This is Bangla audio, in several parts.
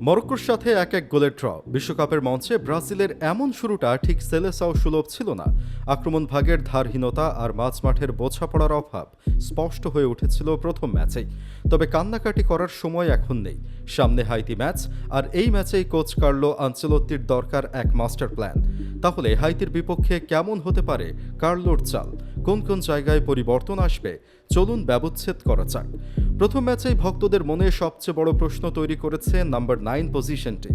মরক্কোর সাথে ১-১ গোলের ড্র। বিশ্বকাপের মঞ্চে ব্রাজিলের এমন শুরুটা ঠিক সেলেসাও সুলভ ছিল না। আক্রমণ ভাগের ধারহীনতা আর মাঝমাঠের বোঝাপড়ার অভাব স্পষ্ট হয়ে উঠেছিল প্রথম ম্যাচেই। তবে কান্নাকাটি করার সময় এখন নেই। সামনে হাইতি ম্যাচ, আর এই ম্যাচেই কোচ কার্লো আনচেলত্তির দরকার এক মাস্টার প্ল্যান। তাহলে হাইতির বিপক্ষে কেমন হতে পারে কার্লোর চাল? কোন কোন জায়গায় পরিবর্তন আসবে? চলুন ব্যবচ্ছেদ করা যাক। প্রথম ম্যাচেই ভক্তদের মনে সবচেয়ে বড় প্রশ্ন তৈরি করেছে নাম্বার 9 পজিশনটি।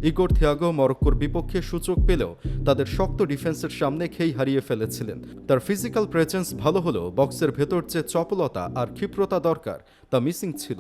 ইগোর থিয়াগো মরক্কোর বিপক্ষে সুযোগ পেলেও তাদের শক্ত ডিফেন্সের সামনে খেই হারিয়ে ফেলেছিলেন। তার ফিজিক্যাল প্রেজেন্স ভালো হলেও বক্সের ভেতর যে চপলতা আর ক্ষিপ্রতা দরকার তা মিসিং ছিল।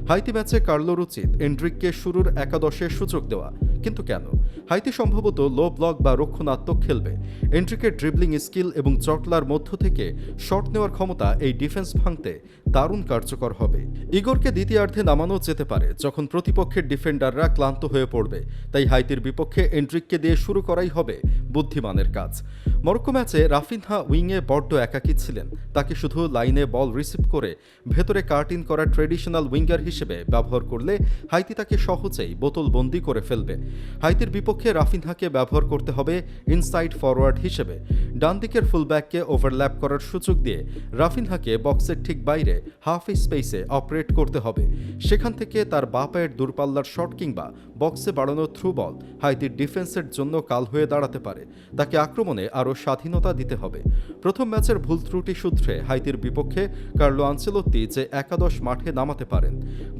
হাইতি ম্যাচে কার্লোর উচিত এন্ড্রিককে শুরুর একাদশে সুযোগ দেওয়া, কিন্তু কেন? হাইতি সম্ভবত লো ব্লক বা রক্ষণাত্মক খেলবে। এন্ড্রিকের ড্রিবলিং স্কিল এবং জটলার মধ্য থেকে শট নেওয়ার ক্ষমতা এই ডিফেন্স ভাঙতে দারুণ কার্যকর হবে। ইগোরকে দ্বিতীয়ার্ধে নামানো যেতে পারে যখন প্রতিপক্ষের ডিফেন্ডাররা ক্লান্ত হয়ে পড়বে। তাই হাইতির বিপক্ষে এন্ড্রিককে দিয়ে শুরু করাই হবে বুদ্ধিমানের কাজ। মরক্কো ম্যাচে রাফিনহা উইংয়ে বড্ড একাকী ছিলেন। তাকে শুধু লাইনে বল রিসিভ করে ভেতরে কাট ইন করা ট্রেডিশনাল উইঙ্গার হিসেবে ব্যবহার করলে হাইতি তাকে সহজেই বোতলবন্দি করে ফেলবে। হাইতির বিপক্ষে রাফিনহাকে ব্যবহার করতে হবে ইনসাইড ফরওয়ার্ড হিসেবে। ডান দিকের ফুলব্যাককে ওভারল্যাপ করার সুযোগ দিয়ে রাফিনহাকে বক্সের ঠিক বাইরে হাফ স্পেসে অপারেট করতে হবে। সেখান থেকে তার বাঁ পায়ের দূরপাল্লার শট কিংবা বক্সে বাড়ানো থ্রু বল হাইতির ডিফেন্সের জন্য কাল হয়ে দাঁড়াতে পারে। তাকে আক্রমণে আরও স্বাধীনতা দিতে হবে। প্রথম ম্যাচের ভুল ত্রুটি সূত্রে হাইতির বিপক্ষে কার্লো আনচেলত্তি যে একাদশ মাঠে নামাতে পারেন।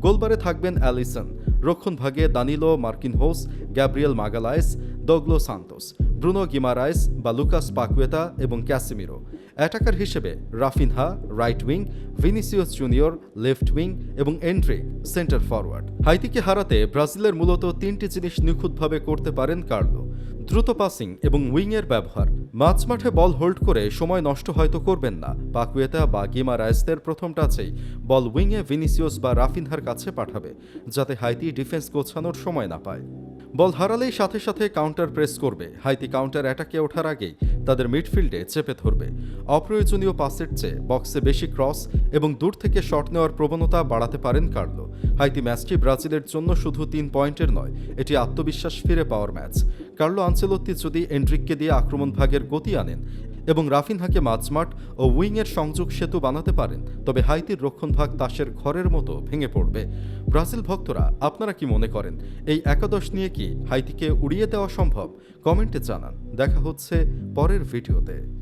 গোলবারে থাকবেন অ্যালিসন, রক্ষণভাগে Danilo Marquinhos, Gabriel Magalhaes, Douglas Santos, Bruno Guimaraes বা লুকাস পাকুয়েতা এবং ক্যাসিমিরো। অ্যাটাকার হিসেবে Raphinha right wing, Vinicius junior left wing এবং এন্ড্রিক সেন্টার ফরওয়ার্ড। হাইতিকে হারাতে ব্রাজিলের মূলত তিনটি জিনিস নিখুঁতভাবে করতে পারেন কার্লো: দ্রুত পাসিং এবং উইংয়ের ব্যবহার। মাঝমাঠে বল হোল্ড করে সময় নষ্ট হয়তো করবেন না। পাকুয়েতা বা গিমারায়েসদের প্রথম টাচেই বল উইংয়ে ভিনিসিয়াস বা রাফিনহার কাছে পাঠাবে, যাতে হাইতি ডিফেন্স গোছানোর সময় না পায়। বল হারালেই সাথে সাথে কাউন্টার প্রেস করবে। হাইতি কাউন্টার অ্যাটাকে ওঠার আগেই তাদের মিডফিল্ডে চেপে ধরবে। অপ্রয়োজনীয় পাসের চেয়ে বক্সে বেশি ক্রস এবং দূর থেকে শট নেওয়ার প্রবণতা বাড়াতে পারেন কার্লো। হাইতি ম্যাচটি ব্রাজিলের জন্য শুধু 3 পয়েন্টের নয়, এটি আত্মবিশ্বাস ফিরে পাওয়ার ম্যাচ। কার্লো আনচেলত্তি যদি এন্ড্রিককে দিয়ে আক্রমণ ভাগের গতি আনেন এবং রাফিনহাকে মাঝমাঠ ও উইংয়ের সংযোগ সেতু বানাতে পারেন, তবে হাইতির রক্ষণভাগ তাসের ঘরের মতো ভেঙে পড়বে। ব্রাজিল ভক্তরা, আপনারা কি মনে করেন? এই একাদশ নিয়ে কি হাইতিকে উড়িয়ে দেওয়া সম্ভব? কমেন্টে জানান। দেখা হচ্ছে পরের ভিডিওতে।